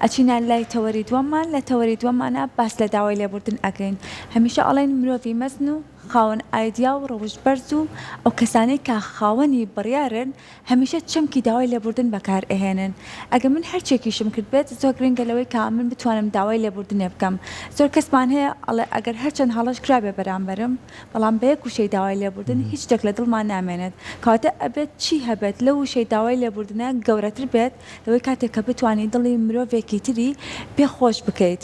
ئەچینە لای تەوەری دووەممان لە تەوەری دووەمانە باس لە داوای لێبوردن ئەکەین هەمیشە ئەڵێن مرۆڤی مەزن و خاوەن ئایدیا و ڕەوش بەرز و ئەو کەسانەی کە خاوەنی بڕیارن هەمیشە چەمکی داوای لێبوردن بەکار ئەهێنن ئەگە من هەرچێکیشم کرد بێت زۆر گرنگە لەوەی کە من بتوانم داوای لێبوردنێ بکەم زۆر کەسمان هەیە ئەڵێ ئەگەر هەرچەند هەڵەش کرابێ بەرامبەرم بەڵام بە یەک وشەی داوای لێبوردن هیچ شتێک لە دڵمان نامێنێت کەواتە ئەبێت چی هەبێت لەو وشەی داوای لێبوردنە گەورەتر بێت لەوەی کاتێک کە بتوانین دڵی مرۆڤێکی تری پێخۆش بکەیت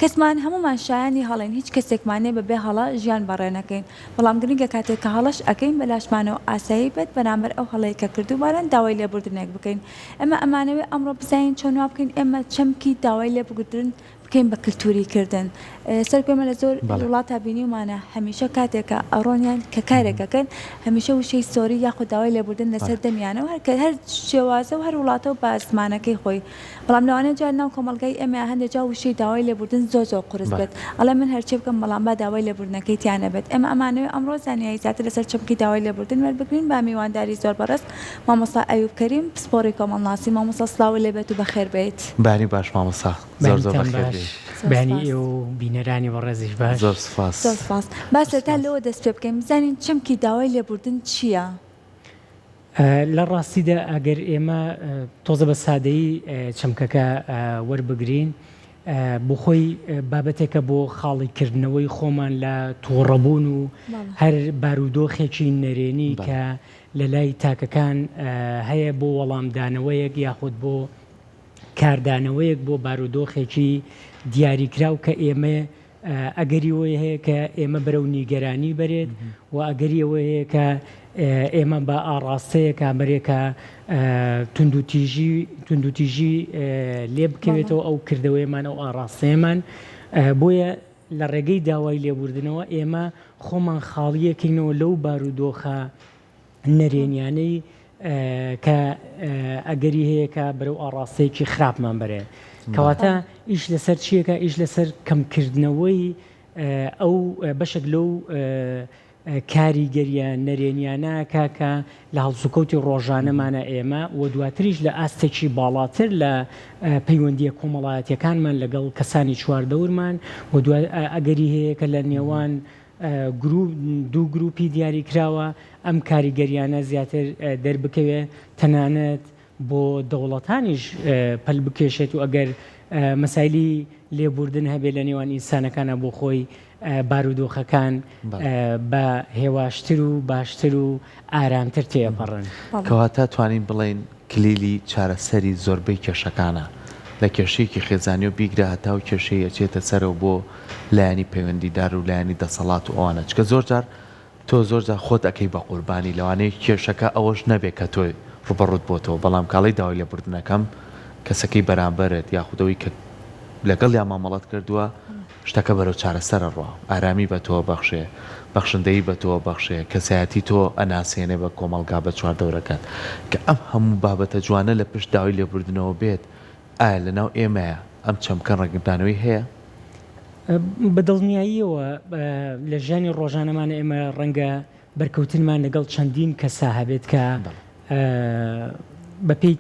کەسمان هەمومان شایانی هەڵێن هیچ کەسێکمانێ بەبێ هەڵە ژیان بەڕێنەکەین بەڵام گرنگە کاتێک کە هەڵەش ئەەکەین بەلاشمانەوە ئاسایی بێت بەرامبەر ئەو هەڵەیە کە کردوبارن داوای لێبوردنێک بکەین ئەمە ئەمانەوێ ئەمڕۆ بزانین چۆن وا بکەین ئێمە چەمکی داوای لێبوردن بکەین بە کللتوریکردن سەرکەمە لە زۆر وڵاتە بینیمانە هەمیشە کاتێکە ئەڕۆنیان کە کارێکەکەن هەمیشە وشەی سۆری یاخود داوای لێبوردن لەسەر دەمیانەوە هەر شێوازە و هەر وڵاتە و بە زمانەکەی خۆی بەڵام لەوانەیە جار ناو کۆمەلگای ئێمە هەندێک جا وشەی داوای لێبوردن زۆر قورس بێت ئەڵێ من هەرچی بکەم بەڵام با داوای لێبوردنەکەی تیانە بێت ئێمە ئەمانەوێ ئەمڕۆ زانیاری زیاتر لەسەر چەمکی داوای لێبوردن وەربگرین با میوانداری زۆر بەڕست مامۆستا ئەیوب کەریم پسپۆڕی کۆمەڵناسی مامۆستا سڵاو لێبێت و بەخێر بێت بانی باش مامۆستا زۆر زۆر بەخێر بانی ئێوە بینەرانی بەڕێزیش باش زۆر سپاس زۆر سپاس باسە تا لەوە دەست پێ بکەین بزانین چەمکی داوای لێبوردن چییە؟ لە ڕاستیدا ئەگەر ئێمە تۆزە بە سادەیی چەمکەکە وەربگرین بۆ خۆی بابەتێکە بۆ خاڵیکردنەوەی خۆمان لە تووڕەبوون و هەر بارودۆخێکی نەرێنی کە لە لای تاکەکان هەیە بۆ وەڵامدانەوەیەک یاخود بۆ کاردانەوەیەک بۆ بارودۆخێکی دیاریکراو کە ئێمە ئەگەریەوەی هەیە کە ئێمە بەرەو نیگەرانی بەرێت و ئەگەریەوە هەیە کە ئێمە بە ئاڕاستەیە کامەرێکە توندوتیژی لێ بکەوێتەوە ئەو کردەوەیمان ئەو ئاڕاستەیەمان بۆیە لە ڕێگەی داوای لێبوردنەوە ئێمە خۆمان خاڵیەکەینەوە لەو بارودۆخە نەرێنیانەی کە ئەگەری هەیە کە بەرەو ئاڕاستەیەکی خراپمان بەرێ کەواتە ئیش لەسەر چیەکە ئیش لەسەر کەمکردنەوەی ئەو بەشێک لەو کاریگەریە نەرێنیانە کاکە لە هەڵسوکەوتی ڕۆژانەمانە ئێمە و دواتریش لە ئاستێکی باڵاتر لە پەیوەندیە کۆمەڵایەتیەکانمان لەگەڵ کەسانی چواردەورمان و ئەگەری هەیە کە لە نێوان دوو گروپی دیاریکراوە ئەم کاریگەریانە زیاتر دەربکەوێ تەنانەت بۆ دەوڵەتانیش پەل بکێشێت و ئەگەر مەسایلی لێبوردن هەبێت لە نێوان ئینسانەکانە بۆ خۆی بارودۆخەکان بە هێواشتر و باشتر و ئارامتر تێپەڕن کەواتە توانین بڵێن کلیلی چارەسەری زۆربەی کێشەکانە لە کێشەیەکی خێزانی و بیگرە هەتا و کێشەی ئەچێتە سەرەوە بۆ لایانی پەیوەندیدار و لایانی دەسەڵات و ئەوانە چکە زۆرجار تۆ زۆرجار خۆت ئەەکەی بە قوربانی لەوانەیە کێشەکە ئەوەش نەبێت کە تۆی ڕوبەڕوت بۆتەوە بەڵام کاڵی داوای لێبوردنەکەم کەسەکەی بەرامبەرت یاخودەوەی کە لەگەڵ یا مامەڵەت کردووە شتەکە بەرەو چارەسەرە ڕوا ئارامی بە تۆ بەخشێ بەخشندەی بە تۆ بەخشێ کەسایەتی تۆ ئەناسێنێ بە کۆمەلگا بە چواردەورەکەت کە ئەم هەموو بابەتە جوانە لە پشت داوای لێبوردنەوە بێت ئایا لەناو ئێمەیە ئەم چەمکە ڕێگەدانەوەی هەیە؟ بەدڵنیاییەوە لە ژیانی ڕۆژانەمانە ئێمە ڕەنگە بەرکەوتنمان لەگەڵ چەندین کەسا هەبێت کە بەپێی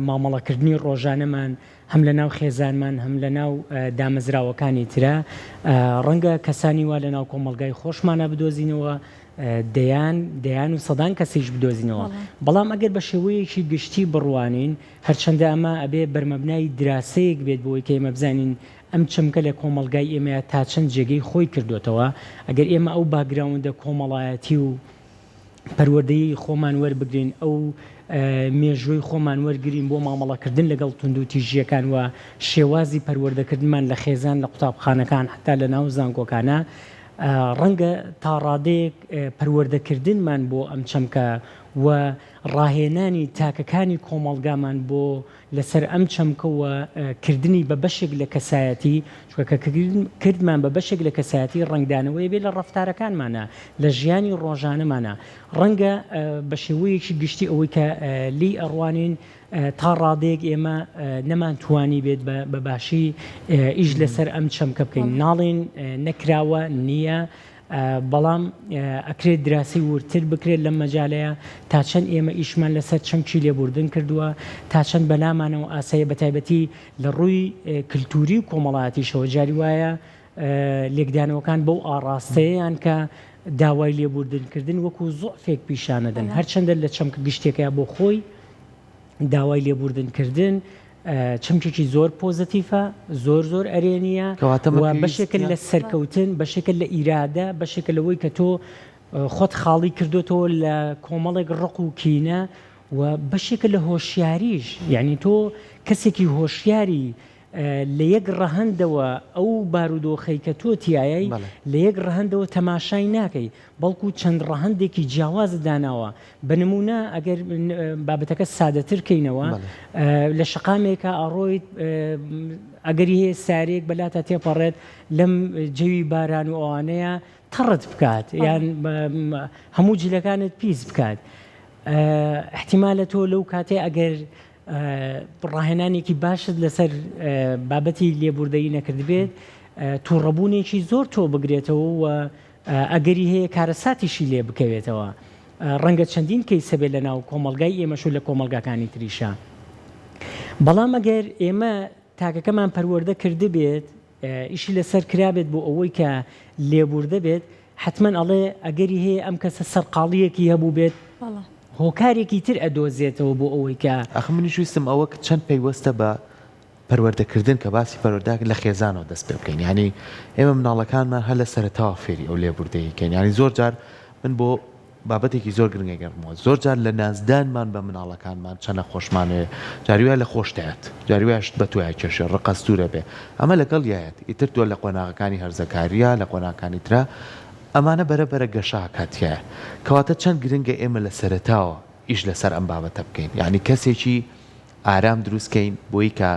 مامەڵەکردنی ڕۆژانەمان هەم لە ناو خێزانمان هەم لە ناو دامەزراوەکانی ترە ڕەنگە کەسانی وا لە ناو کۆمەلگای خۆشمانە بدۆزینەوە دەیان و سەدان کەسیش بدۆزینەوە بەڵام ئەگەر بە شێوەیەکی گشتی بڕوانین هەرچەندە ئەمە ئەبێ بەرمەبنای دراسەیەک بێت بۆی کە ئێمە بزانین ئەم چەمکە لە کۆمەلگای ئێمە تا چەند جێگەی خۆی کردوێتەوە ئەگەر ئێمە ئەو باگراوندە کۆمەڵایەتی و پەروەردەیی خۆمان وەربگرین ئەو مێژووی خۆمان وەرگرین بۆ مامەڵەکردن لەگەڵ توندوتیژیەکان و شێوازی پەروەردەکردنمان لە خێزان لە قوتابخانەکان حتا لە ناو زانکۆکانە ڕەنگە تا ڕادەیەک پەروەردەکردنمان بۆ ئەم چەمکە و ڕاهێنانی تاکەکانی کۆمەڵگامان بۆ لەسەر ئەم چەمکەوە کردنی بە بەشێک لە کەسایەتی چونکە کردمان بە بەشێک لە کەسایەتی ڕنگدانەوەی بێت لە ڕەفتارەکانمانە لە ژیانی ڕۆژانەمانە ڕەنگە بە شێوەیەکی گشتی ئەوەی کە لی ئەڕوانین تا ڕادەیەک ئێمە نەمانتوانی بێت بە باشی ئیش لەسەر ئەم چەمکە بکەین ناڵێن نەکراوە نییە بەڵام ئەکرێت دراسی ورتر بکرێت لەم مەجالەیە تا چەند ئێمە ئیشمان لەسەر چەمکی لێبوردن کردووە تا چەند بەلامانەوە ئاسایە بەتایبەتی لە ڕووی کللتوری و کۆمەڵایەتیشەوە جاری وایە لێکدانەوەکان بەو ئاڕاستەیەیان کە داوای لێبوردنکردن وەکو زۆفێک پیشانەدەن هەرچەندە لە چەمکە گشتێکەیە بۆ خۆی داوای لێبوردنکردن چەمکێکی زۆر پۆزتیفە زۆر ئەرێنیە و بەشێکە لە سەرکەوتن بەشێکە لە ئیرادە بەشێکە لەوەی کە تۆ خۆت خاڵی کردوتەوە لە کۆمەڵێک ڕق و کینە و بەشێکە لە هۆشیاریش یعنی تۆ کەسێکی هۆشیاری لە یەک ڕەهەندەوە ئەو بارودۆخەی کە تۆ تایایی لە یەک ڕەهەندەوە تەماشای ناکەی بەڵکو چەند ڕەهەندێکی جیاواز داناوە بە نمونە ئەگەر بابەتەکە سادەتر کەینەوە لە شقامێکە ئاڕۆیت ئەگەری هەیە سارێک بەلاتە تێپەڕێت لەم جەوی باران و ئەوانەیە تەڕت بکات یان هەموو جلەکانت پیس بکات احتیمالە تۆ لەو کاتێ ئەگەر ڕاهێنانێکی باشت لەسەر بابەتی لێبوردەیی نەکرد بێت تووڕەبوونێکی زۆر تۆ بگرێتەوە و ئەگەری هەیە کارەساتیشی لێ بکەوێتەوە ڕەنگە چەندین کەیسە بێت لە ناو کۆمەلگای ئێمەش و لە کۆمەلگاکانی تریشە بەڵام ئەگەر ئێمە تاکەکەمان پەروەردە کرده بێت ئیشی لەسەر کرابێت بۆ ئەوەی کە لێبوردە بێت حتمما ئەڵێ ئەگەری هەیە ئەم کەسە سەرقاڵیەکی هەبوو بێت هۆکارێکی تر ئەدۆزێتەوە بۆ ئەوەی کە ئەخ منیش ویستم ئەوە چەند پەیوەستە بە پەروەردەکردن کە باسی پەروەردە لە خێزانەوە دەست پێ بکەین ینی ئێمە مناڵەکانمان هەر لە سەرەتاوە فێری ئەو لێبوردەیەکەین ینی زۆر جار من بۆ بابەتێکی زۆر گرنگەگەڕمەوە زۆر جار لە نازدانمان بە مناڵەکانمان چەنە خۆشمانێ جاریوای لە خۆشتایەت جاریوایشت بە توای کێشێ ڕقەستورە بێ ئەمە لەگەڵ یایەت ئیتر تۆ لە قۆناغەکانی هەرزەکاریە لە قۆناغەکانی ترا ئەمانە بەرەبەرە گەشاکاتیە کەواتە چەند گرنگە ئێمە لە سەرەتاوە ئیش لەسەر ئەم بابەتە بکەین یعنی کەسێکی ئارام دروستکەین بۆی کە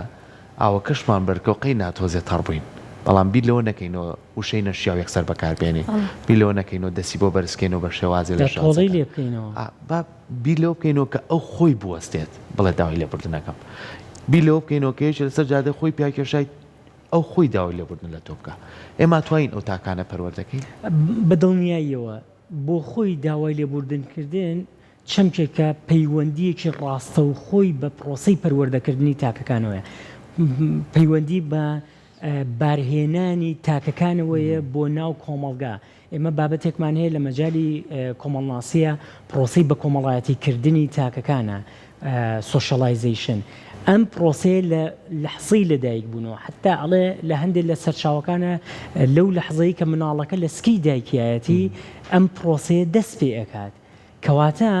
ئاوەکەشمان بەرکەوقەی ناتۆزێت هەڕبووین بەڵام بیر لەوە نەکەینەوە وشەی نەشیا و یەکسەر بەکاربێنێ بیر لەوە نەکەینەوە دەسی بۆ بەرزکەینەوە بە شێوازی لە تۆڵەی لێ بکەینەوە بیر لەوە بکەینەوە کە ئەو خۆی بوەستێت بڵێ داوای لێبوردنەکەم بیر لەوە بکەینەوە کە لەسەر جادە خۆی پیاکێشای ئەو خۆی داوای لێبوردن لە تۆ بکە ئێمە توانین ئەو تاکانە پەروەردەکەین بەدڵنیاییەوە بۆ خۆی داوای لێبوردنکردن چەمکێکە پەیوەندیەکی ڕاستە و خۆی بە پرۆسەی پەروەردەکردنی تاکەکانەوەیە پەیوەندی بە بارهێنانی تاکەکانەوەیە بۆ ناو کۆمەڵگا ئێمە بابەتێکمان هەیە لە مەجای کۆمەڵناسیە پرۆسەی بە کۆمەڵایەتیکردنی تاکەکانە سۆشەڵایزیشن ئەم پرۆسەیە لە لەحزەی لەدایک بوونەوە حتا ئەڵێ لە هەندێک لە سەرچاوەکانە لەو لەحزەی کە مناڵەکە لە سکی دایکایەتی ئەم پرۆسەیە دەست پێ ئەکات کەواتە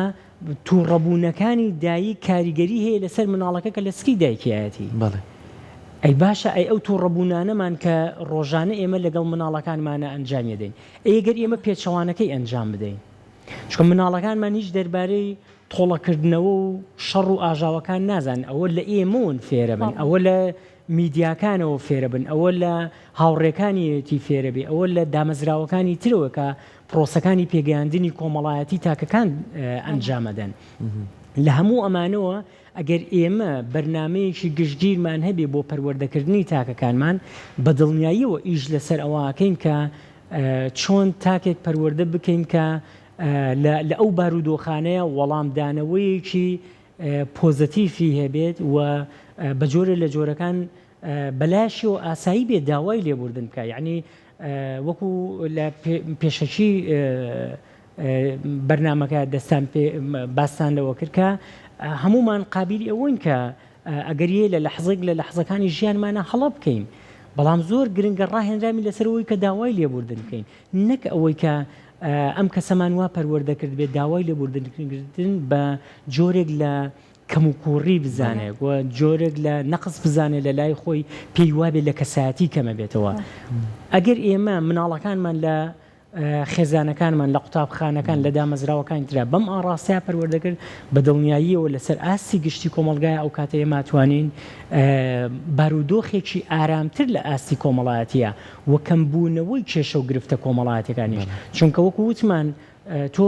تووڕەبوونەکانی دایک کاریگەری هەیە لەسەر مناڵەکە کە لە سکی دایکایەتی ئەی باشە ئەی ئەو تووڕەبوونانەمان کە ڕۆژانە ئێمە لەگەڵ مناڵەکانمانە ئەنجامی دەین ئەگەر ئێمە پێچەوانەکەی ئەنجام بدەین چکە مناڵەکانمان هیچ دەربارەی تۆڵەکردنەوە و شەڕ و ئاژاوەکان نازان ئەوە لە ئێمەون فێرە بن ئەوە لە میدیاکانەوە فێرە بن ئەوە لە هاوڕێکانیەتی فێرە بێ ئەوە لە دامەزراوەکانی ترەوە کە پرۆسەکانی پێگەیاندنی کۆمەڵایەتی تاکەکان ئەنجامەدەن لە هەموو ئەمانەوە ئەگەر ئێمە بەرنمەیەکی گشتگیرمان هەبێ بۆ پەروەردەکردنی تاکەکانمان بە دڵنیاییەوە ئیش لەسەر ئەوەکەین کە چۆن تاکێک پەروەردە بکەین کە لە ئەو بارودۆخانەیە وەڵامدانەوەیەکی پۆزتیفی هەبێت و بە جۆرە لە جۆرەکان بەلاشی و ئاسایی بێت داوای لێبوردن بکە یعنی وەکو لە پێشەکی بەرنمەکە دەستان باستان لەوە کرد کە هەمومان قابلی ئەوەن کە ئەگەریە لە لەحزێک لە لەحزەکانی ژیانمانە هەڵە بکەین بەڵام زۆر گرنگە ڕاهێنرامی لەسەرەوەی کە داوای لێبوردن بکەین نەک ئەوەی کە ئەم کەسەمان وا پەروەردەکرد بێت داوای لێبوردنکردن بە جۆرێک لە کەم و کوڕی بزانێت و جۆرێک لە نەقص بزانێت لە لای خۆی پێی وابێت لە کەسایەتی کەمە بێتەوە ئەگەر ئێمە مناڵەکانمان لە خێزانەکانمان لە قوتابخانەکان لە دامەزراوەکانی ترا بەم ئاڕاستیا پەروەردەکرد بە دڵنیاییەوە لەسەر ئاستی گشتی کۆمەلگای ئەو کاتە ئێمە توانین بارودۆخێکی ئارامتر لە ئاستی کۆمەڵایەتیە و کەمبوونەوەی کێشە و گرفتە کۆمەڵایەتەکانیش چونکە وەکو وتمان تۆ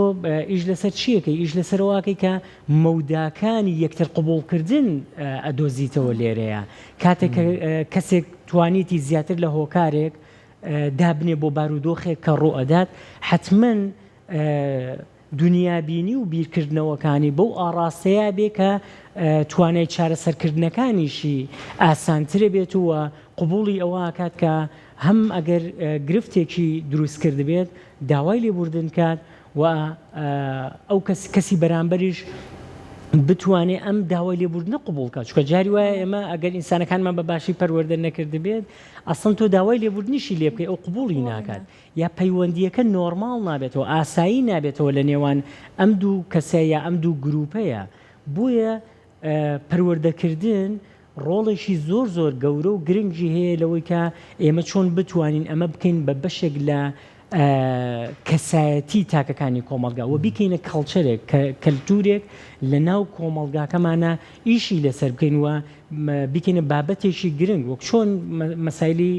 ئیش لەسەر چیەکەی ئیش لەسەرەوەکەی کە مەوداکانی یەکتر قبولکردن ئەدۆزیتەوە لێرەیە کاتێک کەسێک توانیتی زیاتر لە هۆکارێک دابنێ بۆ بارودۆخێک کە ڕوئەدات حتمما دنیابینی و بیرکردنەوەکانی بەو ئاڕاستەیە بێ کە توانای چارەسەرکردنەکانیشی ئاسانترە بێت وە قبوڵی ئەوە کات کە هەم ئەگەر گرفتێکی دروست کرد بێت داوای لێبوردن کات و ئەو کەسی بەرامبەریش بتوانێت ئەم داوای لێبوردنە قبولکە چکە جاری وایە ئێمە ئەگەر ئینسانەکانمان بە باشی پەروەردە نەکرد بێت ئەسڵ تۆ داوای لێبوردنیشی لێ بکەی ئەو قبوڵی ناکات یا پەیوەندیەکە نۆرماڵ نابێتەوە ئاسایی نابێتەوە لە نێوان ئەم دوو کەسەیە یا ئەم دوو گروپەیە بۆیە پەروەردەکردن ڕۆڵێکی زۆر گەورە و گرنگی هەیە لەوەی کە ئێمە چۆن بتوانین ئەمە بکەین بە بەشێک لە کەسایەتی تاکەکانی کۆمەلگا و بیکەینە کەڵچەرێک کەلتورێک لە ناو کۆمەلگاکەمانە ئیشی لەسەر بکەین وە بیکەینە بابەتێکی گرنگ وەک چۆن مەسایلی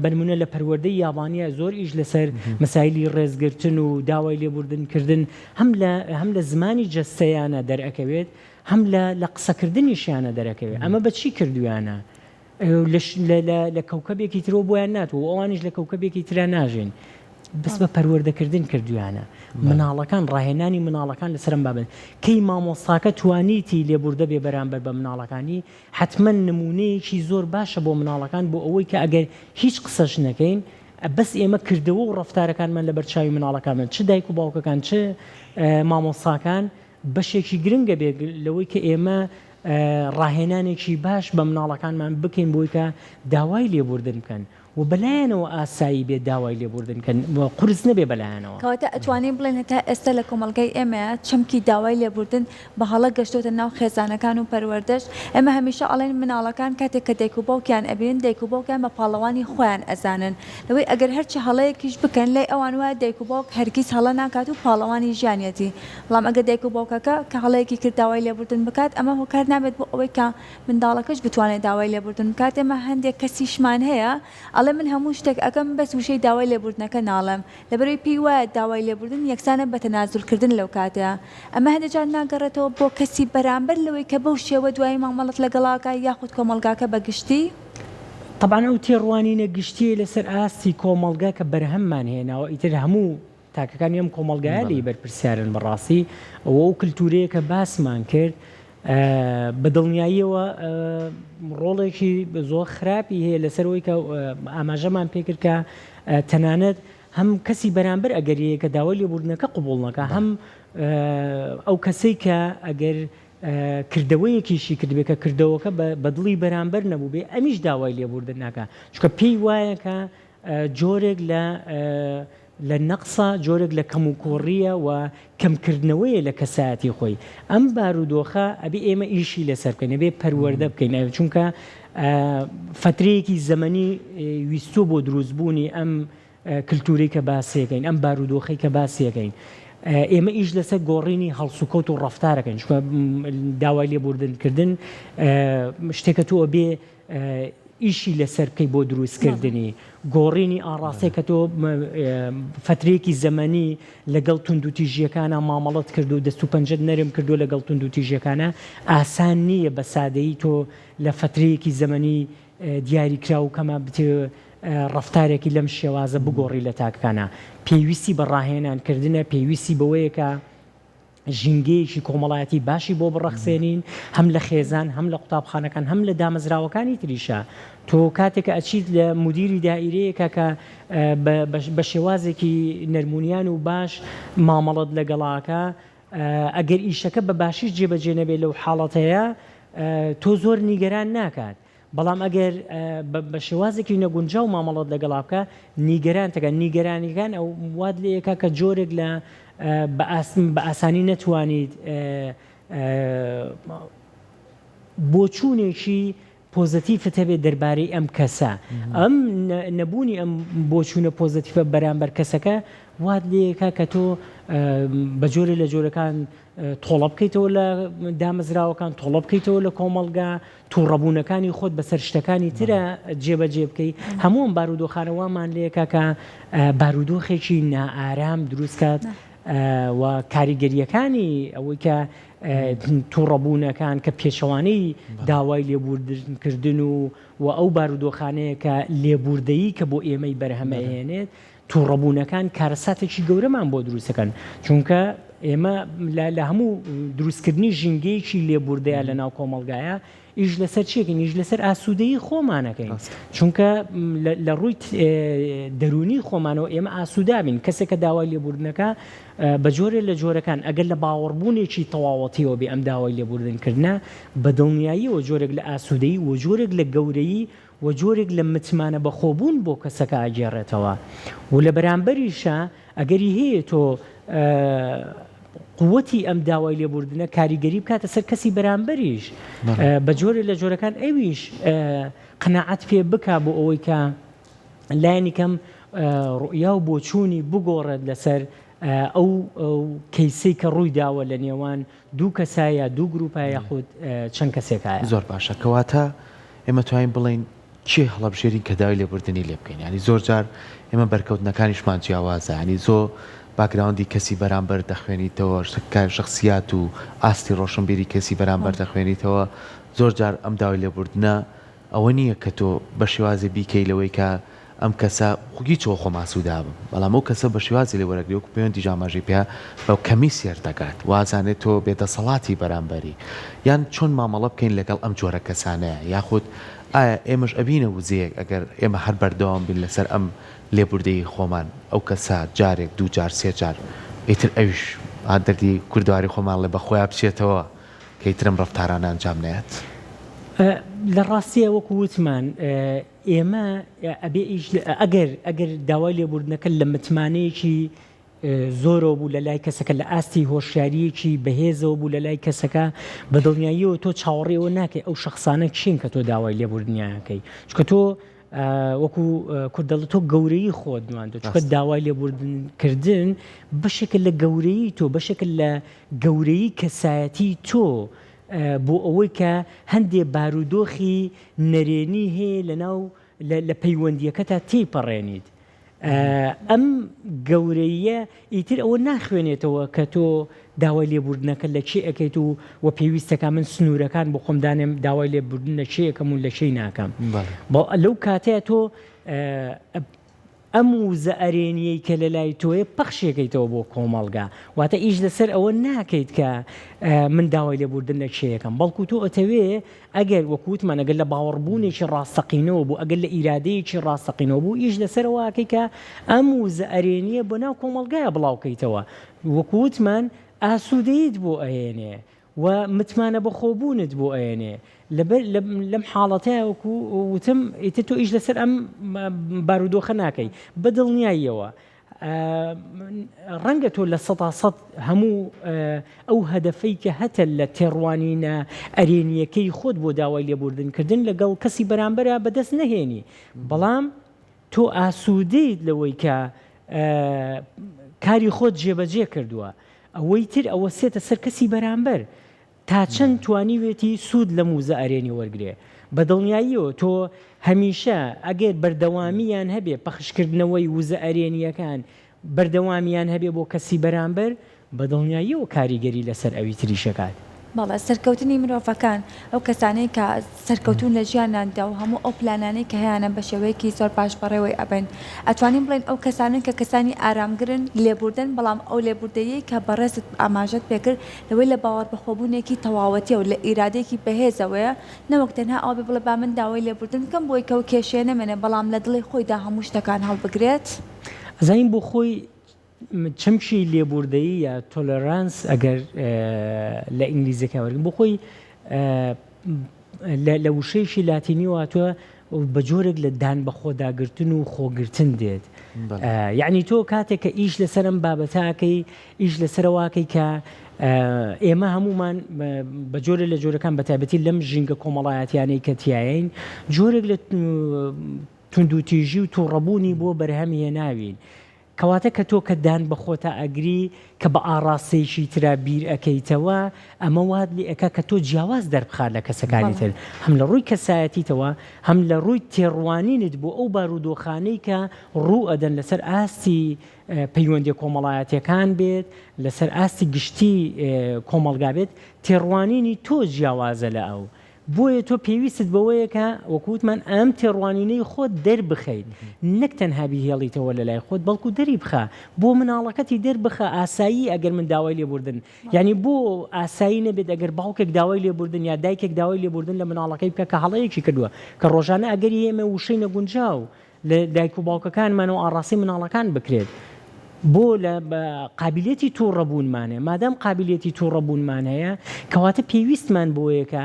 بەنمونە لە پەروەردەی یابانیە زۆر ئیش لەسەر مەسایلی ڕێزگرتن و داوای لێبوردنکردن هەم لە زمانی جەستەیانە دەرئەکەوێت هەم لە قسەکردنیشیانە دەرەکەوێت ئەمە بەچی کردویانە لە کەوکەبێکی ترۆ بۆیان ناتوە ئەوانش لە کەوکەبێکی ترە ناژێن بەس بە پەروەردەکردن کردویانە مناڵەکان ڕاهێنانی مناڵەکان لەسەرم بابن کەی مامۆستاکە توانیتی لێبوردە بێ بەرامبەر بە مناڵەکانی حتمما نمونەیەکی زۆر باشە بۆ مناڵەکان بۆ ئەوەی کە ئەگەر هیچ قسەش نەکەین بەس ئێمە کردەوە و ڕەفتارەکانمان لە بەرچاوی مناڵەکانمان چ دایک و باوکەکان چ مامۆستاکان بەشێکی گرنگە بێ لەوەی کە ئێمە ڕاهێنانێکی باش بە مناڵەکانمان بکەین بۆی کە داوای لێبوردن بکەن و بەلایەنەوە ئاسایی بێت داوای لێبوردن بکەن قورس نەبێ بەلایەنەوە کەواتە ئەتوانین بڵێن هەتا ئێستا لە کۆمەڵگەی ئێمەیە چەمکی داوای لێبوردن بە هەڵە گەشتۆتە ناو خێزانەکان و پەروەردەش ئێمە هەمیشە ئەڵێن مناڵەکان کاتێک کە دایک و باوکیان ئەبین دایک و باوکیان بە پاڵەوانی خۆیان ئەزانن لەوەی ئەگەر هەرچی هەڵەیەکیش بکەن لای ئەوان وایە دایک و باوک هەرگیز هەڵە ناکات و پاڵەوانی ژیانەتی بەڵام ئەگەر دایک و باوکەکە کە هەڵەیەکی کرد داوای لێبوردن بکات ئەمە هۆکار نابێت بۆ ئەوەی کە منداڵەکەش بتوانێت داوای لێبوردن بکات ئێمە هەندێک کەسیشمان هەیە ئەڵێ من هەموو شتێک ئەگەم بەس وشەی داوای لێبوردنەکە ناڵم لەبەرەوەی پێی وایە داوای لێبوردن یەکسانە بە تەنازولکردن لەو کاتەیە ئەمە هەندێکجار ناگەڕێتەوە بۆ کەسی بەرامبەر لەوەی کە بەو شێوە دوای مامەڵەت لەگەڵاکە یاخود کۆمەلگاکە بەگشتی طبعا ئەو تێڕوانینە گشتیە لەسەر ئاستی کۆمەلگا کە بەرهەممان هێناوە ئیتر هەموو تاکەکانی ئەم کۆمەلگایە لێی بەرپرسیارن بەڕاستی ئەو کللتورەیە کە باسمان کرد بە دڵنیاییەوە ڕۆڵێکی زۆر خراپی هەیە لەسەرەوەی کە ئاماژەمان پێکرد کە تەنانەت هەم کەسی بەرامبەر ئەگەریەیە کە داوای لێبوردنەکە قبوڵ نەکە هەم ئەو کەسەی کە ئەگەر کردەوەیەکیشی کردبێ کە کردەوەکە بە دڵی بەرامبەر نەبوو بێ ئەمیش داوای لێبوردن ناکە چکە پێی وایە کە جۆرێک لە نەقسە جۆرێک لە کەم و کۆڕیە و کەمکردنەوەیە لە کەسایەتی خۆی ئەم بارودۆخە ئەبێ ئێمە ئیشی لەسەر بکەین ئەبێ پەروەردە بکەین چونکە فترەیەکی زەمەنی ویستۆ بۆ دروستبوونی ئەم کللتوری کە باسیەکەین ئەم بارودۆخەی کە باسیەکەین ئێمە ئیش لەسەر گۆڕینی هەڵسوکەوت و ڕەفتارەکەین چونکە داوای لێبوردنکردن شتێکە تۆ بێ ئیشی لەسەر بکەی بۆ دروستکردنی گۆڕینی ئاڕاستەی کە تۆ فترەیەکی زەمەنی لەگەڵ تونند و تیژیەکانە مامەڵەت کرد و دەست و پەنجەت نەرم کردو لەگەڵ تونند و تیژیەکانە ئاسان نییە بە سادەیی تۆ لە فترەیەکی زەمەنی دیاریکرا و کەمە بتێ ڕەفتارێکی لەم شێوازە بگۆڕی لە تاکەکانە پێویستی بە ڕاهێنانکردنە پێویستی بەوەیە کە ژینگەیەکی کۆمەڵایەتی باشی بۆ بڕەخسێنین هەم لە خێزان هەم لە قوتابخانەکان هەم لە دامەزراوەکانی تریشە تۆ کاتێکە ئەچیت لە مدیری دائیرەیەکە کە بە شێوازێکی نەرمونیان و باش مامەڵەت لەگەڵاکە ئەگەر ئیشەکە بە باشیش جێبەجێ نەبێت لەو حاڵەتەیە تۆ زۆر نیگەران ناکات بەڵام ئەگەر بە شێوازێکی نەگونجاو مامەڵەت لەگەڵا بکە نیگەران تەکە نیگەرانیەکان ئەو واد لەیەکە کە جۆرێک لە بە ئاسانی نەتوانیت بۆچوونێکی پۆزتیفت هەبێت دەربارەی ئەم کەسە ئەم نەبوونی ئەم بۆچوونە پۆزتیفە بەرامبەر کەسەکە واد لەیەکە کە تۆ بە جۆرە لە جۆرەکان تۆڵە بکەیتەوە لە دامەزراوەکان تۆڵە بکەیتەوە لە کۆمەڵگا تووڕەبوونەکانی خۆت بەسەر شتەکانی ترە جێبەجێ بکەیت هەمووم بارودۆخانەوەمان لەیەکە کە بارودۆخێکی نائارام دروستکات و کاریگەریەکانی ئەوەی کە تووڕەبوونەکان کە پێشەوانەی داوای لێبوردکردن و ئەو بارودۆخانەیە کە لێبوردەیی کە بۆ ئێمەی بەرهەمەهێنێت تووڕەبوونەکان کارەساتێکی گەورەمان بۆ دروستەکەن چونکە ئێمە لە هەموو دروستکردنی ژینگەیەکی لێبوردەیە لە ناو کۆمەلگایە ئیش لەسەر چێکین ئیش لەسەر ئاسوودەیی خۆمانەکەین چونکە لە ڕووی دەرونی خۆمانەوە ئێمە ئاسوودابین کەسێک کە داوای لێبوردنەکە بە جۆرێک لە جۆرەکان ئەگەر لە باوەڕبوونێکی تەواوەتیەوە بێ ئەم داوای لێبوردنکردە بە دڵنیاییەوە جۆرێک لە ئاسوودەیی و جۆرێک لە گەورەیی و جۆرێک لە متمانە بەخۆبوون بۆ کەسەکە ئاگێڕێتەوە و لە بەرامبەریشە ئەگەری هەیە تۆ قووەتی ئەم داوای لێبوردنە کاریگەری بکاتە سەر کەسی بەرامبەریش بە جۆرێک لە جۆرەکان ئەویش قەناعەت پێ بکا بۆ ئەوەی کە لایەنی کەم ڕوئیا و بۆچوونی بگۆڕێت لەسەر ئەو کەیسەی کە ڕووی داوە لە نێوان دوو کەسایە دوو گروپە یاخود چەند کەسێکایە زۆر باشە کەواتە ئێمە توانین بڵین چی هەڵەبژێرین کە داوای لێبوردنی لێ بکەین ینی زۆر جار ئێمە بەرکەوتنەکانیشمان جیاوازە ینی زۆر باگراوندی کەسی بەرامبەر دەخوێنیتەوە شخصیات و ئاستی ڕۆشنبیری کەسی بەرامبەر دەخوێنیتەوە زۆر جار ئەم داوای لێبوردنە ئەوە نییە کە تۆ بە شێوازی بیکەی لەوەی کە ئەم کەسە خوگی چۆ خۆ ماسوودا بم بەڵام ئەو کەسە بە شێوازی لێ وەرەگری وەکو پەیوەندی ژاماژەی پێ بەو کەمی سێر دەکات وازانێت تۆ بێدەسەڵاتی بەرامبەری یان چۆن مامەڵە بکەین لەگەڵ ئەم جۆرە کەسانەیە یاخود ئایا ئێمەش ئەبینە وزەیەک ئەگەر ئێمە هەر بەردەوام بین لەسەر ئەم لێبوردەی خۆمان ئەو کەسە جارێک دوو جار سێ جار ئیتر ئەویش دەردی کوردواری خۆمان لێ بەخۆیان بچێتەوە کە ئیترم ڕەفتارانە ئەنجام نێت لە ڕاستیە وەکو وتمان ئێمە ئەگەر داوای لێبوردنەکە لە متمانەیەکی زۆرەوە بوو لە لای کەسەکە لە ئاستی هۆشیاریەکی بەهێزەوە بوو لە لای کەسەکە بە دڵنیاییەوە تۆ چاوەڕێەوە ناکەی ئەو شخصانە کشین کە تۆ داوای لێبوردنیەکەی چکە تۆ وەکو کوردەڵە تۆ گەورەی خۆت دوان چکە داوای لێبوردنکردن بەشێکە لە گەورەی تۆ بەشێکە لە گەورەی کەسایەتی تۆ بۆ ئەوەی کە هەندێ بارودۆخی نەرێنی هەیە لە پەیوەندیەکەتا تێپەڕێنیت ئەم گەورەیە ئیتر ئەوە ناخوێنێتەوە کە تۆ داوای لێبوردنەکە لە چی ئەەکەیت و پێویستەکە من سنوورەکان بۆ خۆمدانێم داوای لێبوردن لە چی ئەەکەم و لە چی ناکەم بۆ لەو کاتەیە تۆ ئەم وزە ئەرێنیەی کە لە لای تۆیە پەخشێکەیتەوە بۆ کۆمەڵگا واتە ئیش لەسەر ئەوە ناکەیت کە من داوای لێبوردن لە چیەکەم بەڵکو تۆ ئەتەوێ ئەگەر وەکووتمان ئەگەر لە باوەڕبوونێکی ڕاستەقینەوە بوو ئەگەر لە ئیرادەیەکی ڕاستەقینەوە بوو ئیش لەسەرەوەکەی کە ئەم وزە ئەرێنیە بۆ ناو کۆمەڵگایە بڵاوکەیتەوە وەکووتمان ئاسوودەیت بۆ ئەهێنێ و متمانە بەخۆبوونت بۆ ئەێنێ لەم حاڵەتەیە وەکو وتم ئیتر تۆ ئیش لەسەر ئەم بارودۆخە ناکەی بە دڵنیاییەوە ڕەنگە تۆ لە 100% هەموو ئەو هەدەفەی کە هەتە لە تێڕوانینە ئەرێنیەکەی خۆت بۆ داوای لێبوردنکردن لەگەڵ کەسی بەرامبەرە بەدەست نەهێنی بەڵام تۆ ئاسوودەیت لەوەی کە کاری خۆت جێبەجێ کردووە ئەوەی تر ئەوە سێتە سەر کەسی بەرامبەر تا چەند توانیوێتی سوود لە موزە ئەرێنی وەرگێ بە دڵنیاییەوە تۆ هەمیشە ئەگەر بەردەوامیان هەبێ پەخشکردنەوەی وزە ئەرێنیەکان بەردەوامیان هەبێ بۆ کەسی بەرامبەر بە دڵنیاییەوە کاریگەری لەسەر ئەوی تریشەکات بەڵێ سەرکەوتنی مرۆڤەکان ئەو کەسانەی کە سەرکەوتون لە ژیانیاندا و هەموو ئەو پلانانەی کە هەیەە بە شێوەیەکی زۆر باش بەڕێوەی ئەبن ئەتوانین بڵێن ئەو کەسانن کە کەسانی ئارامگرن لێبوردن بەڵام ئەو لێبوردەیە کە بەڕێزت ئاماژەت پێکرد لەوەی لە باوەڕ بەخۆبوونێکی تەواوەتیە و لە ئیرادێکی بەهێزەوەیە نەوەک تەنها ئەو بڵێ با من داوای لێبوردن بکەم بۆی کە و کێشێ نەمێنێ بەڵام لە دڵی خۆیدا هەموو شتەکان هەڵبگرێت ئەزانین بۆ خۆی چەمکی لێبوردەیی یا تۆلەرانس ئەگەر لە ئینگلیزیەکە وەرگن بۆ خۆی لە وشەیەکی لاتینی واتووە بە جۆرێک لە دان بە خۆداگرتن و خۆگرتن دێت یعنی تۆ کاتێک کە ئیش لەسەرم بابەتاکەی ئیش لەسەرەوەکەی کە ئێمە هەمومان بە جۆرە لە جۆرەکان بەتایبەتی لەم ژینگە کۆمەڵایەتیانەی کە تیایین جۆرێک لە توندوتیژی و تووڕەبوونی بۆ بەرهەمی هێناوین کەواتە کە تۆ کە دان بە خۆتە ئەگری کە بە ئاڕاستەیەکی ترا بیر ئەەکەیتەوە ئەمە وات لێ ئەکا کە تۆ جیاواز دەربخات لە کەسەکانی تر هەم لە ڕووی کەسایەتیتەوە هەم لە ڕووی تێڕوانینت بۆ ئەو بارودۆخانەی کە ڕوو ئەدەن لەسەر ئاستی پەیوەندی کۆمەڵایەتیەکان بێت لەسەر ئاستی گشتی کۆمەڵگا بێت تێڕوانینی تۆ جیاوازە لە ئەو بۆیە تۆ پێویستت بەوەیە کە وەکووتمان ئەم تێڕوانینەی خۆت دەربخەیت نەک تەنها بیهێڵیتەوە لە لای خۆت بەڵکو دەری بخە بۆ مناڵەکەتی دەربخە ئاسایی ئەگەر من داوای لێبوردن یعنی بۆ ئاسایی نەبێت ئەگەر باوکێک داوای لێبوردن یا دایکێک داوای لێبوردن لە مناڵەکەی بکە کە هەڵەیەکی کردووە کە ڕۆژانە ئەگەری ئێمە وشەی نەگونجاو لە دایک و باوکەکانمان و ئاڕاستی مناڵەکان بکرێت بۆ لە قابلیەتی تووڕەبوونمانێ مادام قابلیەتی تووڕەبوونمان هەیە کەواتە پێویستمان بۆیەکە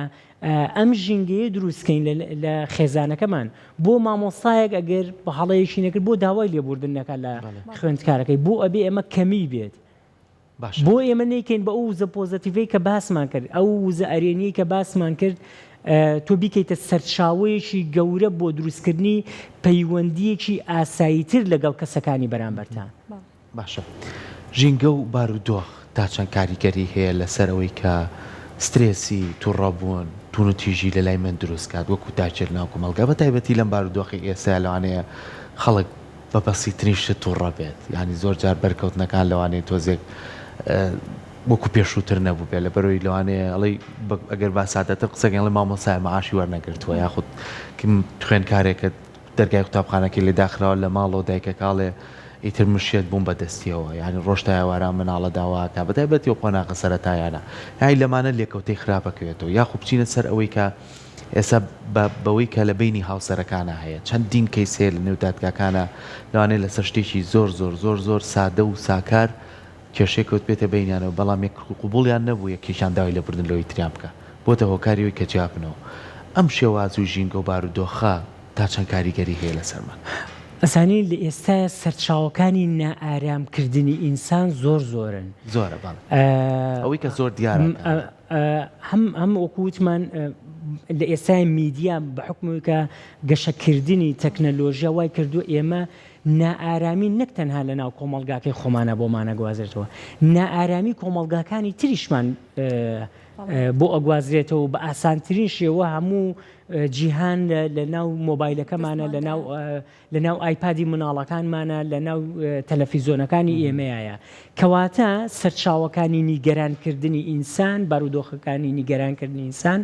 ئەم ژینگەیە دروستکەین لە خێزانەکەمان بۆ مامۆستایەک ئەگەر بە هەڵەیەکی نەکرد بۆ داوای لێبوردنەکە لە خوێندکارەکەی بۆ ئەبێ ئەمە کەمی بێت بۆ ئێمە نەیکەین بە ئەو وزە پۆزەتیڤەی کە باسمان کرد ئەو وزە ئەرێنیی کە باسمان کرد تۆ بیکەیتە سەرچاوەیەکی گەورە بۆ دروستکردنی پەیوەندیەکی ئاساییتر لەگەڵ کەسەکانی بەرامبەرتان باشە ژینگە و بارودۆخ تا چەند کاریگەری هەیە لەسەرەوەی کە سترێسی تووڕەبوون تون و تیژی لە لای من دروستکات وەکو داچێت ناو کۆمەڵگا بە تایبەتی لەم بارودۆخی ئێستا لەوانەیە خەڵک بە بەسیترین شت تووڕە بێت ینی زۆر جار بەرکەوتنەکان لەوانەیە تۆزێک وەکو پێشووتر نەبوو بێت لە بەرەوەی لەوانەیە ئەڵی ئەگەر باسادەتر قسەگەن لە مامۆسای مەعاشی وەرنەگرتووە یاخود خوێندکارێکە دەرگای قوتابخانەکەی لێ داخراوە لە ماڵەوە دایکەکاڵێ ئیتر مشێت بووم بەدەستیەوە یعنی ڕۆژتایواران مناڵە داواکە بەتایبەتی و قۆناغە سەرەتایانە یای لەمانە لێکەوتەی خراپەکەوێتەوە یاخو بچینە سەر ئەوەی کە ئێستا بەوەی کە لە بینی هاوسەرەکانە هەیە چەندین کەیس هەیە لە نێو دادگاکانە لەوانەیە لەسەر شتێکی زۆر زۆر زۆر زۆر سادە و ساکار کێشەی کەوت بێتە بینیانەوە بەڵام قوبوڵیان نەبوو یەکێکیان داوای لێبوردن لەوەی تریان بکە بۆتە هۆکاریەوەی کە جیابنەوە ئەم شێواز و ژینگە و بارودۆخە تا چەند کاریگەری هەیە لەسەرمان ئەزانی لە ئێستا سەرچاوەکانی نائارامکردنی ئینسان زۆر زۆرن زۆرە باڵ ئەوەی کە زۆر دیارە هەم وەکووتمان لە ئێستای میدیا بە حکومی کە گەشەکردنی تەکنەلۆژیا وای کردو ئێمە نائارامی نەک تەنها لە ناو کۆمەڵگاکەی خۆمانە بۆمانە گوازرێتەوە نائارامی کۆمەڵگاکانی تریشمان بۆ ئەگوازرێتەوە بە ئاسانترین شێوە هەموو جیهان لە ناو مۆبایلەکەمانە لە ناو ئایپادی مناڵەکانمانە لە ناو تەلەڤیزۆنەکانی ئێمەیە کەواتە سەرچاوەکانی نیگەرانکردنی ئینسان بارودۆخەکانی نیگەرانکردنی ئینسان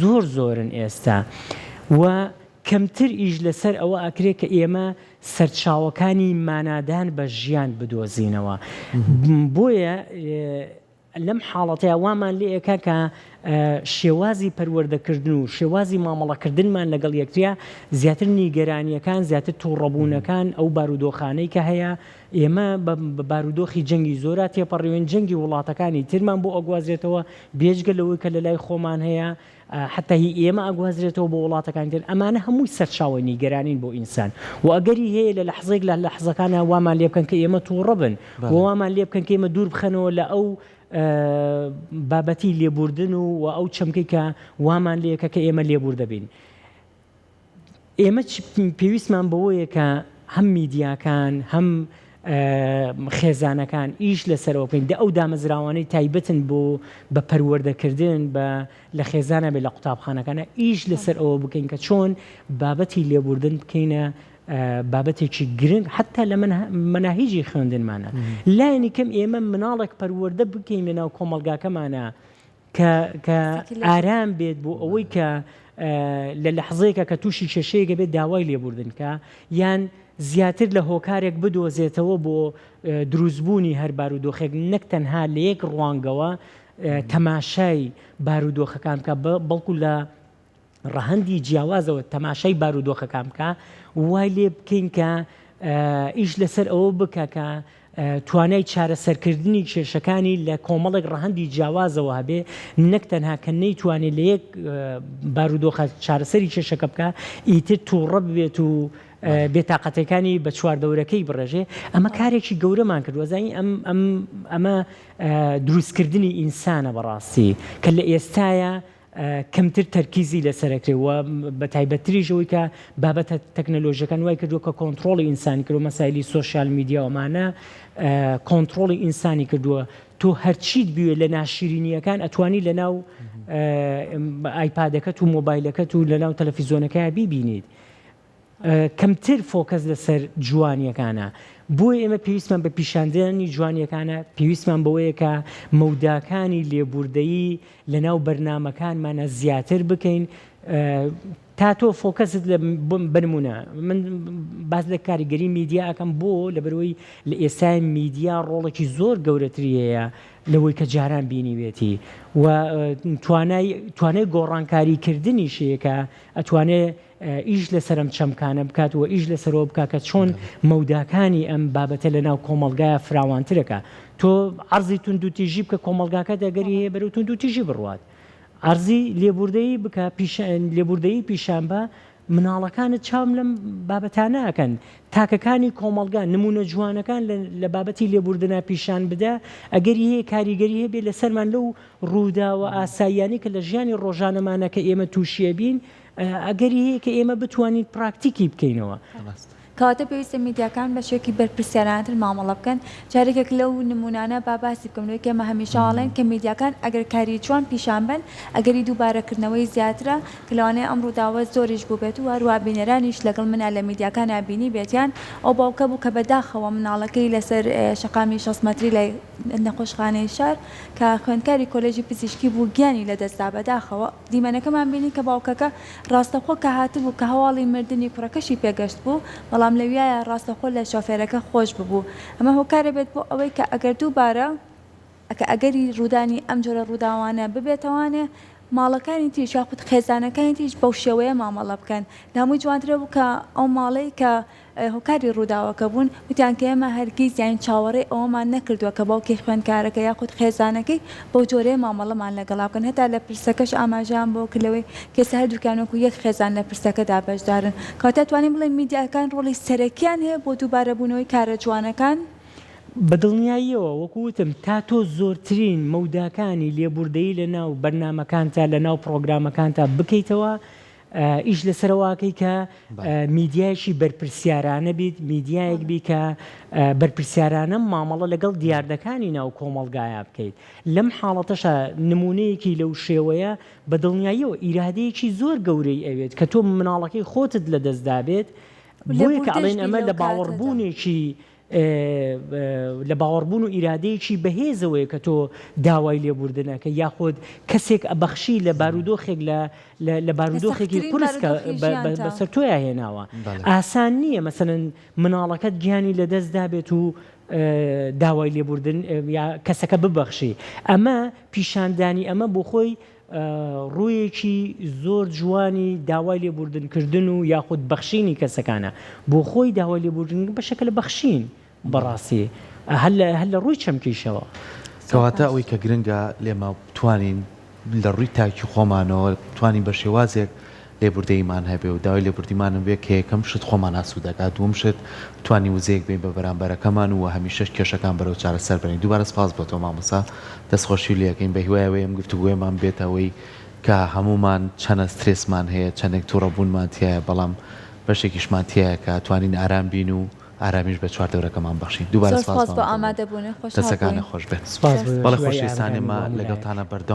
زۆر زۆرن ئێستا و کەمتر ئیش لەسەر ئەوە ئەکرێت کە ئێمە سەرچاوەکانی مانادان بە ژیان بدۆزینەوە بۆیە لەم حاڵەتەیە وامان لێ ئەکا کە شێوازی پەروەردەکردن و شێوازی مامەڵەکردنمان لەگەڵ یەکتریا زیاتر نیگەرانیەکان زیاتر تووڕەبوونەکان ئەو بارودۆخانەی کە هەیە ئێمە بە بارودۆخی جەنگی زۆرە تێپەڕێوێن جەنگی وڵاتەکانی ترمان بۆ ئەگوازرێتەوە بێجگە لەوەی کە لە لای خۆمان هەیە حتا هی ئێمە ئەگوازرێتەوە بۆ وڵاتەکان تر ئەمانە هەمووی سەرچاوی نیگەرانین بۆ ئینسان و ئەگەری هەیە لە لەحزێک لە لەحزەکانە وامان لێ بکەن کە ئێمە تووڕە بن وامان لێ بکەن کە ئێمە دوور بخەنەوە لە ئەو بابەتی لێبوردن و ئەو چەمکەی کە وامان لێەکە کە ئێمە لێبوور دەبین ئێمە پێویستمان بەوەیە کە هەم میدیاکان هەم خێزانەکان ئیش لەسەرەوە بکەین ئەو دامەزراوانەی تایبەتن بۆ بە پەروەردەکردن لە خێزانە بێ لە قوتابخانەکانە ئیش لەسەر ئەوە بکەین کە چۆن بابەتی لێبوردن بکەینە بابەتێکی گرنگ حتا لە مناهیجی خوێندنمانە لایەنی کەم ئێمە مناڵێک پەروەردە بکەین لە ناو کۆمەڵگاکەمانە کە ئارام بێت بۆ ئەوەی کە لە لەحزەیەکە کە تووشی کێشەیەکە بێت داوای لێبوردن کە یان زیاتر لە هۆکارێک بدۆزێتەوە بۆ دروستبوونی هەر بارودۆخێک نەک تەنها لە یەک ڕوانگەوە تەماشای بارودۆخەکان بکە بەڵکو لە ڕەهەندی جیاوازەوە تەماشای بارودۆخەکان بکە وای لێ بکەین کە ئیش لەسەر ئەوە بکە کە توانای چارەسەرکردنی کێشەکانی لە کۆمەڵێک ڕەهەندی جیاوازەوە هەبێ نەک تەنها کە نەیتوانێت لە یەک بارودۆخە چارەسەری کێشەکە بکە ئیتر تووڕە بێت و بێتاقەتەکانی بە چواردەورەکەی بڕێژێ ئەمە کارێکی گەورەمان کردووە زانی ئەمە دروستکردنی ئینسانە بەڕاستی کە لە ئێستایە کەمتر تەرکیزی لەسەرەکرێەوە بە تایبەتریژەوەی کە بابەتە تەکنەلۆژیەکان وای کردووە کە کۆنتترۆڵی ئینسانی کردو مەسایلی سوۆسیال میدیاوەمانە کۆنتترۆڵی ئینسانی کردووە تۆ هەرچیت بوێ لە ناشرینیەکان ئەتوانی لە ناو ئایپادەکەت و مۆبایلەکەت و لە ناو تەلەڤیزۆنەکە بیبینیت کەمتر فۆکەس لەسەر جوانیەکانە بۆی ئێمە پێویستمان بە پیشاندانی جوانیەکانە پێویستمان بەوەیە کە مەوداکانی لێبوردەیی لە ناو بەرنامەکانمانە زیاتر بکەین تا تۆ فۆکەست بنمونە من باز لە کاریگەری میدیا ئەەکەم بۆ لەبەرەوەی لە ئێستای میدیا ڕۆڵێکی زۆر گەورەتری هەیە لەوەی کە جاران بینیوێتی و توانای گۆڕانکاریکردنی شەیەکە ئەتوانێت ئیش لەسەرم چەمکانە بکات و ئیش لەسەرەوە بکات کە چۆن مەوداکانی ئەم بابەتە لە ناو کۆمەلگایە فراوانترەکە تۆ عەرزی توندوتیژی بکە کۆمەلگاکە دەگەری هەیە بەرەو توندوتیژی بڕوات عەرزی لێبوردەیی بکە لێبوردەیی پیشان بە مناڵەکانت چاوم لەم بابەتانە ئەکەن تاکەکانی کۆمەلگا نمونە جوانەکان لە بابەتی لێبوردنە پیشان بدە ئەگەری هەیە کاریگەری هەیە بێ لەسەرمان لەو ڕووداوە ئاساییانی کە لە ژیانی ڕۆژانەمانە کە ئێمە تووشیە بین ئەگەری هەیە کە ئێمە بتوانین پراکتیکی بکەینەوە. کەواتە پێویستە میدیاکان بە شێکی بەرپرسیارانتر مامەڵە بکەن جارێکێک لەو نمونانە باسی بکەمەوەی کە ئێمە هەمیشەڵێن کە میدیاکان ئەگەر کاری جوان پیشان بن ئەگەری دووبارەکردنەوەی زیاترە کە لەوانەیە ئەم ڕووداوە زۆریش بوو بێت و هەروە بینەرانیش لەگەڵ منە لە میدیاکان بینی بێتیان ئەو باوکە بوو کە بەداخەوە مناڵەکەی لەسەر شەقامی 6 مەتری لە نەخۆشخانەی شار کە خوێندکاری کۆلێژی پزیشکی بوو گیانی لەدەستدا بەداخەوە دیمەنەکەمان بینی کە باوکەکە ڕاستەخۆ کە هاتبوو کە هەواڵی مردنی کوڕەکەشی پێگەشت بوو بەڵام لەویایە ڕاستەخۆ لە شۆفێرەکە خۆش ببوو ئەمە هۆکارە بێت بۆ ئەوەی کە ئەگەر دووبارە ئەگەری ڕوودانی ئەم جۆرە ڕووداوانە ببێتەوانێ ماڵەکانی تریش یاخود خێزانەکانی تریش بەو شێوەیە مامەڵە بکەن لەمووی جوانترە بوو کە ئەو ماڵەی کە هۆکاری ڕووداوەکە بوون وتیان کە ئێمە هەرگیز یان چاوەڕێی ئەوەمان نەکردووە کە باوکی خوێندکارەکە یاخود خێزانەکەی بەو جۆرەیە مامەڵەمان لەگەڵا بکەن هەتا لە پرسەکەش ئاماژەیان بۆ کلەوەی کەسە هەردووکانوەکو یەک خێزان لە پرسەکەدا بەشدارن کەواتە توانین بڵێن میدیاکان ڕۆڵی سەرەکیان هەیە بۆ دووبارە بوونەوەی کارە جوانەکان بەدڵنیاییەوە وەکوتم تا تۆ زۆرترین مەوداکانی لێبوردەیی لە ناو بەرنامەکانتە لە ناو پرۆگرامەکانتە بکەیتەوە ئیش لەسەرواکەی کە میدیایشی بەرپرسیارانە بیت میدیایەک بی کە بەرپرسیارانە مامەڵە لەگەڵ دیاردەکانی ناو کۆمەلگایە بکەیت لەم حاڵەتەشە نمونەیەکی لەو شێوەیە بەدڵنیاییەوە ئیرادەیەکی زۆر گەورەی ئەوێت کە تۆ مناڵەکەی خۆتت لەدەستدابێت بۆیە کە ئەڵێن ئەمە لە باوەڕبوونێکی لە باوەڕبوون و ئیرادەیەکی بەهێزەوەی کە تۆ داوای لێبوردنەکە یاخود کەسێک ئەبەخشی لە بارودۆخێک لە بارودۆخێکی قورسکە بەسەر تۆیە هێناوە ئاسان نییە مەسەرەن مناڵەکەت گیانی لەدەستدا بێت و داوای لێبوردن یا کەسەکە ببەخشی ئەمە پیشاندانی ئەمە بۆ خۆی ڕوویەکی زۆر جوانی داوای لێبوردنکردن و یاخود بەخشینی کەسەکانە بۆ خۆی داوای لێبوردن بە شەکل بەخشین بەڕاستی هەل لە ڕووی چەمکیشەوە کەواتە ئەوەی کە گرنگە لێمە بتوانین لە ڕووی تاکی خۆمانەوە بتوانین بە شێوازێک لێبوردەیمان هەبێ و داوای لێبوردیمانم بێ کە یەکەم شت خۆمان ئاسوودەکات دووەم شت بتوانی وزەیەک بین بە بەرامبەرەکەمان و هەمیشەش کێشەکان بەرەو چارەسەر بڕین دووبارە سپاس بۆ تۆ مامۆستا دەستخۆشی لێەکەین بە هیوایەوەی ئەم گفتوگوێمان بێتەوەی کە هەمومان چەنە سترێسمان هەیە چەندێک تووڕەبوونمان تایە بەڵام بەشێکیشمان تایە کە توانین ئارام بین و ئارامیش بە چوار دەورەکەمان بەخشین دووبارە سپاس بۆ ئامادەبوون دەستەکانە خۆش بێت بەڵێ خۆشویستانێمە لەگەڵتانە بەردەوام